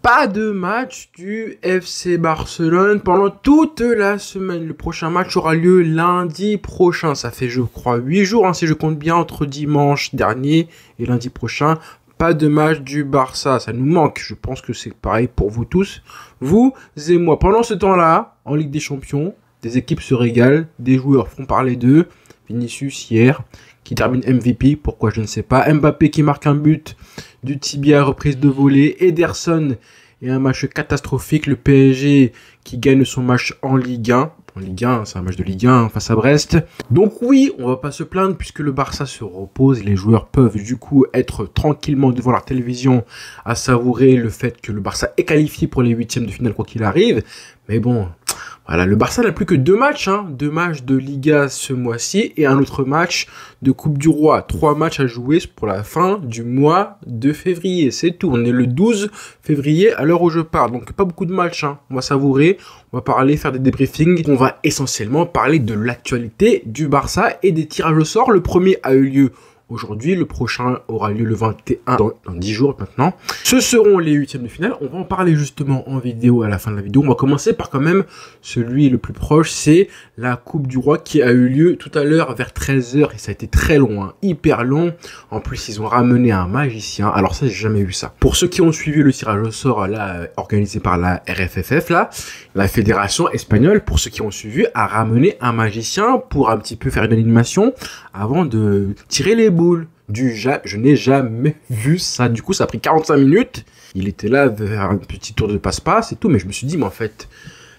Pas de match du FC Barcelone pendant toute la semaine. Le prochain match aura lieu lundi prochain. Ça fait, je crois, 8 jours, hein, si je compte bien, entre dimanche dernier et lundi prochain. Pas de match du Barça. Ça nous manque. Je pense que c'est pareil pour vous tous. Vous et moi. Pendant ce temps-là, en Ligue des Champions, des équipes se régalent. Des joueurs font parler d'eux. Vinicius hier, qui termine MVP. Pourquoi, je ne sais pas. Mbappé qui marque un but du tibia, reprise de volée. Ederson et un match catastrophique. Le PSG qui gagne son match en Ligue 1. En Ligue 1, c'est un match de Ligue 1 face à Brest. Donc oui, on va pas se plaindre puisque le Barça se repose. Les joueurs peuvent du coup être tranquillement devant leur télévision à savourer le fait que le Barça est qualifié pour les huitièmes de finale quoi qu'il arrive. Mais bon, voilà, le Barça n'a plus que 2 matchs, 2 matchs de Liga ce mois-ci et un autre match de Coupe du Roi. 3 matchs à jouer pour la fin du mois de février, c'est tout. On est le 12 février à l'heure où je parle, donc pas beaucoup de matchs. On va savourer, on va parler, faire des débriefings. On va essentiellement parler de l'actualité du Barça et des tirages au sort. Le premier a eu lieu aujourd'hui, le prochain aura lieu le 21 dans 10 jours maintenant. Ce seront les huitièmes de finale. On va en parler justement en vidéo à la fin de la vidéo. On va commencer par quand même celui le plus proche, c'est la Coupe du Roi qui a eu lieu tout à l'heure vers 13h et ça a été très long, hyper long. En plus, ils ont ramené un magicien. Alors ça, j'ai jamais vu ça. Pour ceux qui ont suivi le tirage au sort là organisé par la RFFF là, la fédération espagnole, pour ceux qui ont suivi, a ramené un magicien pour un petit peu faire une animation avant de tirer les boules. Je n'ai jamais vu ça. Du coup, ça a pris 45 minutes. Il était là vers un petit tour de passe-passe et tout. Mais je me suis dit, mais en fait,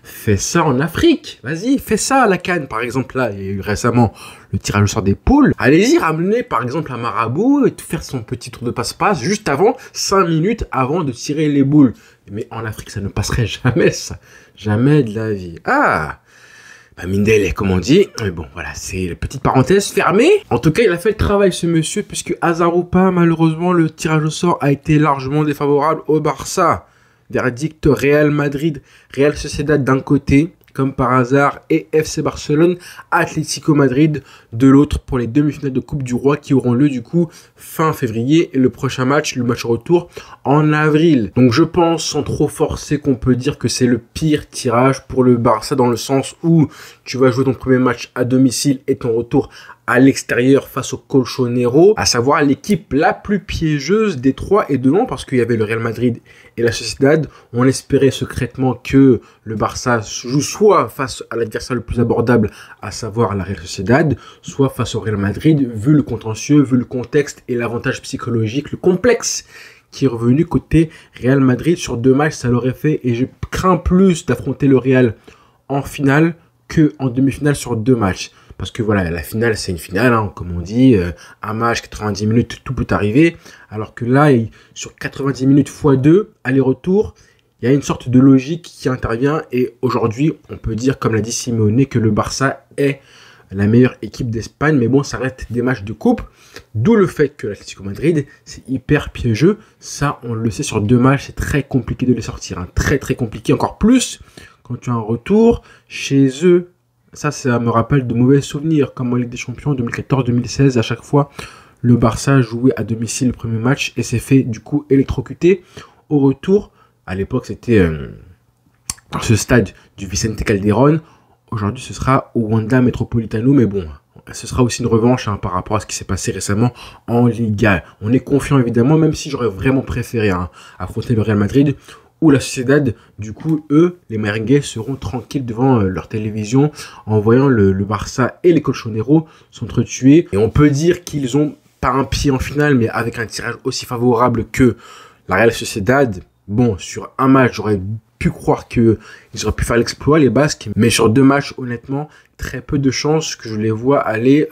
fais ça en Afrique. Vas-y, fais ça à la CAN. Par exemple, là, il y a eu récemment le tirage au sort des poules. Allez-y, ramenez par exemple un marabout et faire son petit tour de passe-passe juste avant, 5 minutes avant de tirer les boules. Mais en Afrique, ça ne passerait jamais, ça. Jamais de la vie. Ah! Mindel, comme on dit. Mais bon, voilà, c'est la petite parenthèse fermée. En tout cas, il a fait le travail, ce monsieur, puisque hasard ou pas, malheureusement, le tirage au sort a été largement défavorable au Barça. Verdict Real Madrid, Real Sociedad d'un côté, comme par hasard, et FC Barcelone, Atlético Madrid de l'autre pour les demi-finales de Coupe du Roi qui auront lieu du coup fin février et le prochain match, le match retour en avril. Donc je pense sans trop forcer qu'on peut dire que c'est le pire tirage pour le Barça dans le sens où tu vas jouer ton premier match à domicile et ton retour à l'extérieur face au Colchonero, à savoir l'équipe la plus piégeuse des trois et de long parce qu'il y avait le Real Madrid et la Sociedad. On espérait secrètement que le Barça joue soit face à l'adversaire le plus abordable, à savoir la Real Sociedad, soit face au Real Madrid, vu le contentieux, vu le contexte et l'avantage psychologique, le complexe qui est revenu côté Real Madrid. Sur 2 matchs, ça l'aurait fait et je crains plus d'affronter le Real en finale que en demi-finale sur 2 matchs. Parce que voilà, la finale, c'est une finale, comme on dit, un match, 90 minutes, tout peut arriver. Alors que là, sur 90 minutes x 2, aller-retour, il y a une sorte de logique qui intervient. Et aujourd'hui, on peut dire, comme l'a dit Simeone, que le Barça est la meilleure équipe d'Espagne. Mais bon, ça reste des matchs de coupe. D'où le fait que l'Atlético Madrid, c'est hyper piégeux. Ça, on le sait, sur 2 matchs, c'est très compliqué de les sortir. Très, très compliqué. Encore plus quand tu as un retour chez eux. Ça me rappelle de mauvais souvenirs, comme en Ligue des Champions 2014-2016. À chaque fois, le Barça jouait à domicile le premier match et s'est fait du coup électrocuter. Au retour, à l'époque, c'était dans ce stade du Vicente Calderón. Aujourd'hui, ce sera au Wanda Metropolitano, mais bon, ce sera aussi une revanche par rapport à ce qui s'est passé récemment en Liga. On est confiant évidemment, même si j'aurais vraiment préféré affronter le Real Madrid ou la Sociedad. Du coup, eux, les merengues, seront tranquilles devant leur télévision en voyant le Barça et les Colchoneros s'entretuer. Et on peut dire qu'ils ont pas un pied en finale, mais avec un tirage aussi favorable que la Real Sociedad. Bon, sur un match, j'aurais pu croire qu'ils auraient pu faire l'exploit, les Basques. Mais sur 2 matchs, honnêtement, très peu de chances que je les vois aller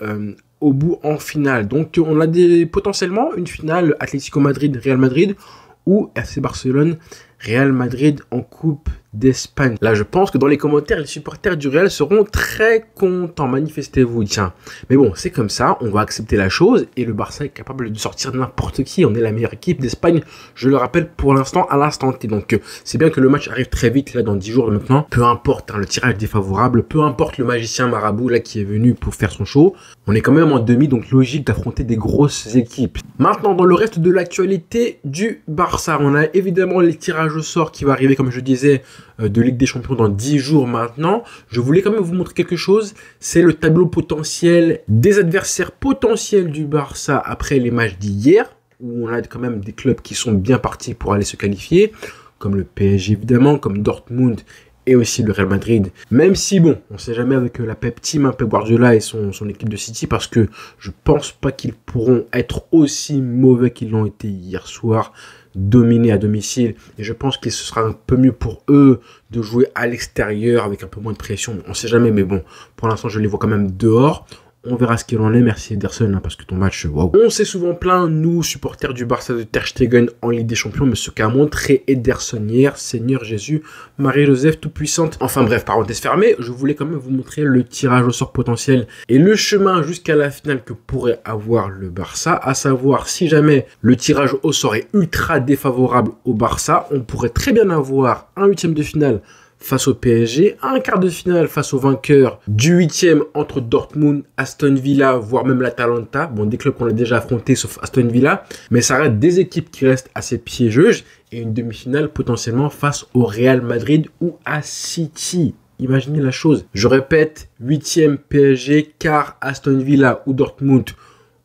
au bout en finale. Donc, on a potentiellement une finale Atlético Madrid, Real Madrid ou FC Barcelone, Real Madrid en Coupe d'Espagne. Là, je pense que dans les commentaires, les supporters du Real seront très contents. Manifestez-vous, tiens. Mais bon, c'est comme ça, on va accepter la chose et le Barça est capable de sortir n'importe qui. On est la meilleure équipe d'Espagne, je le rappelle pour l'instant, à l'instant T. Donc, c'est bien que le match arrive très vite, là, dans 10 jours maintenant. Peu importe hein, le tirage défavorable, peu importe le magicien marabout, là, qui est venu pour faire son show. On est quand même en demi, donc logique d'affronter des grosses équipes. Maintenant, dans le reste de l'actualité du Barça, on a évidemment les tirages au sort qui va arriver, comme je disais, de Ligue des Champions dans 10 jours maintenant. Je voulais quand même vous montrer quelque chose. C'est le tableau potentiel des adversaires potentiels du Barça après les matchs d'hier, où on a quand même des clubs qui sont bien partis pour aller se qualifier, comme le PSG évidemment, comme Dortmund et aussi le Real Madrid. Même si, bon, on ne sait jamais avec la Pep Team, hein, Pep Guardiola et son équipe de City, parce que je pense pas qu'ils pourront être aussi mauvais qu'ils l'ont été hier soir, dominés à domicile. Et je pense que ce sera un peu mieux pour eux de jouer à l'extérieur avec un peu moins de pression. On ne sait jamais, mais bon, pour l'instant, je les vois quand même dehors. On verra ce qu'il en est. Merci Ederson, hein, parce que ton match, waouh. On s'est souvent plaint, nous, supporters du Barça de Ter Stegen en Ligue des Champions, mais ce qu'a montré Ederson hier, Seigneur Jésus, Marie-Joseph tout-puissante. Enfin bref, parenthèse fermée, je voulais quand même vous montrer le tirage au sort potentiel et le chemin jusqu'à la finale que pourrait avoir le Barça, à savoir si jamais le tirage au sort est ultra défavorable au Barça, on pourrait très bien avoir un huitième de finale face au PSG, un quart de finale face au vainqueur du huitième entre Dortmund, Aston Villa, voire même l'Atalanta. Bon, des clubs qu'on a déjà affrontés sauf Aston Villa, mais ça reste des équipes qui restent assez piégeuses et une demi-finale potentiellement face au Real Madrid ou à City. Imaginez la chose. Je répète, huitième PSG, quart Aston Villa ou Dortmund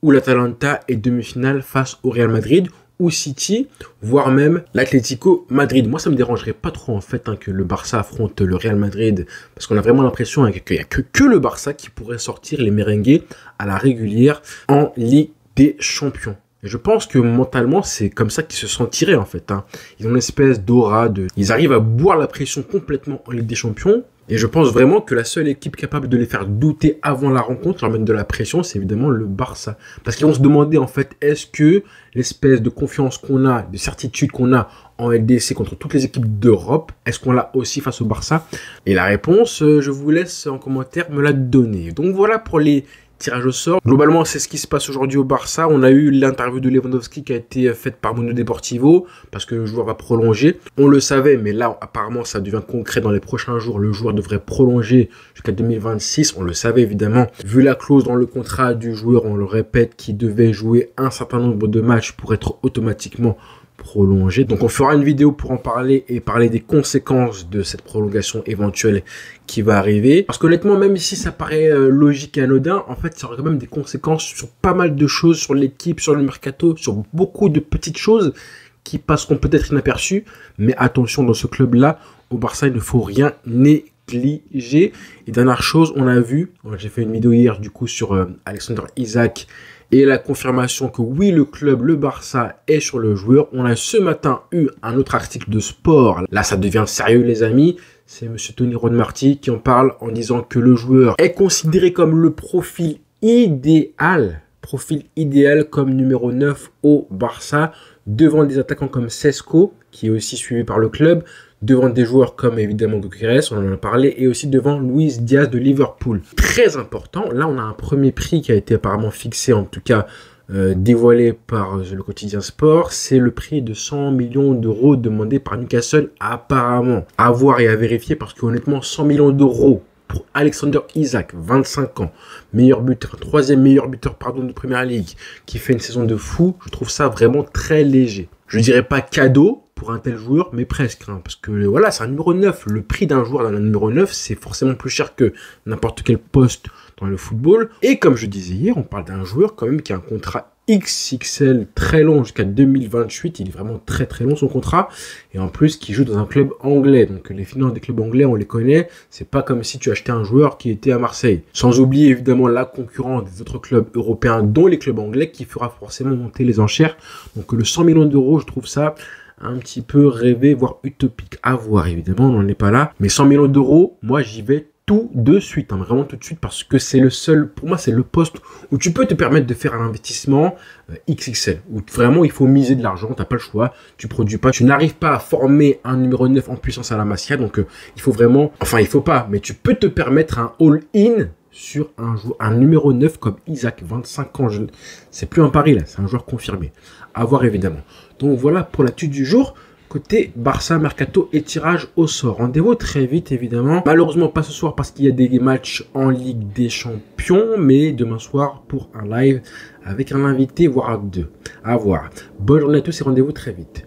ou l'Atalanta et demi-finale face au Real Madrid ou City, voire même l'Atlético Madrid. Moi, ça me dérangerait pas trop en fait hein, que le Barça affronte le Real Madrid, parce qu'on a vraiment l'impression hein, qu'il n'y a que le Barça qui pourrait sortir les merengues à la régulière en Ligue des Champions. Et je pense que mentalement, c'est comme ça qu'ils se sentiraient en fait. Hein. Ils ont une espèce d'aura Ils arrivent à boire la pression complètement en Ligue des Champions. Et je pense vraiment que la seule équipe capable de les faire douter avant la rencontre, leur mettre de la pression, c'est évidemment le Barça. Parce qu'ils vont se demander en fait, est-ce que l'espèce de confiance qu'on a, de certitude qu'on a en LDC contre toutes les équipes d'Europe, est-ce qu'on l'a aussi face au Barça? Et la réponse, je vous laisse en commentaire me la donner. Donc voilà pour les tirage au sort. Globalement, c'est ce qui se passe aujourd'hui au Barça. On a eu l'interview de Lewandowski qui a été faite par Mundo Deportivo parce que le joueur va prolonger. On le savait, mais là, apparemment, ça devient concret dans les prochains jours. Le joueur devrait prolonger jusqu'à 2026. On le savait, évidemment. Vu la clause dans le contrat du joueur, on le répète, qui devait jouer un certain nombre de matchs pour être automatiquement prolongé. Donc on fera une vidéo pour en parler et parler des conséquences de cette prolongation éventuelle qui va arriver. Parce qu'honnêtement, même si ça paraît logique et anodin, en fait, ça aura quand même des conséquences sur pas mal de choses, sur l'équipe, sur le mercato, sur beaucoup de petites choses qui passeront peut-être inaperçues. Mais attention, dans ce club-là, au Barça, il ne faut rien négliger. Et dernière chose, on a vu, j'ai fait une vidéo hier du coup sur Alexander Isak et la confirmation que oui, le club, le Barça, est sur le joueur. On a ce matin eu un autre article de sport. Là, ça devient sérieux, les amis. C'est monsieur Tony Rodmarty qui en parle en disant que le joueur est considéré comme le profil idéal comme numéro 9 au Barça, devant des attaquants comme Sesco, qui est aussi suivi par le club, devant des joueurs comme évidemment Gyökeres, on en a parlé, et aussi devant Luis Diaz de Liverpool. Très important, là on a un premier prix qui a été apparemment fixé, en tout cas dévoilé par le quotidien Sport, c'est le prix de 100 millions d'euros demandé par Newcastle apparemment. À voir et à vérifier parce que honnêtement 100 millions d'euros pour Alexander Isak, 25 ans, meilleur buteur, troisième meilleur buteur de Première Ligue, qui fait une saison de fou, je trouve ça vraiment très léger. Je dirais pas cadeau pour un tel joueur, mais presque, hein, parce que voilà, c'est un numéro 9. Le prix d'un joueur d'un numéro 9, c'est forcément plus cher que n'importe quel poste dans le football. Et comme je disais hier, on parle d'un joueur quand même qui a un contrat XXL très long jusqu'à 2028. Il est vraiment très très long son contrat. Et en plus, qui joue dans un club anglais. Donc les finances des clubs anglais, on les connaît. C'est pas comme si tu achetais un joueur qui était à Marseille. Sans oublier évidemment la concurrence des autres clubs européens, dont les clubs anglais, qui fera forcément monter les enchères. Donc le 100 millions d'euros, je trouve ça un petit peu rêvé, voire utopique. À voir, évidemment, on n'en est pas là. Mais 100 millions d'euros, moi, j'y vais tout de suite, hein, vraiment tout de suite, parce que c'est le seul, pour moi, c'est le poste où tu peux te permettre de faire un investissement XXL, où vraiment il faut miser de l'argent, t'as pas le choix, tu produis pas, tu n'arrives pas à former un numéro 9 en puissance à la Masia, donc il faut vraiment, enfin il faut pas, mais tu peux te permettre un all-in sur un numéro 9 comme Isaac, 25 ans, c'est plus un pari là, c'est un joueur confirmé, à voir évidemment. Donc voilà pour l'actu du jour. Côté Barça, Mercato et tirage au sort. Rendez-vous très vite, évidemment. Malheureusement, pas ce soir parce qu'il y a des matchs en Ligue des Champions, mais demain soir pour un live avec un invité, voire deux. À voir. Bonne journée à tous et rendez-vous très vite.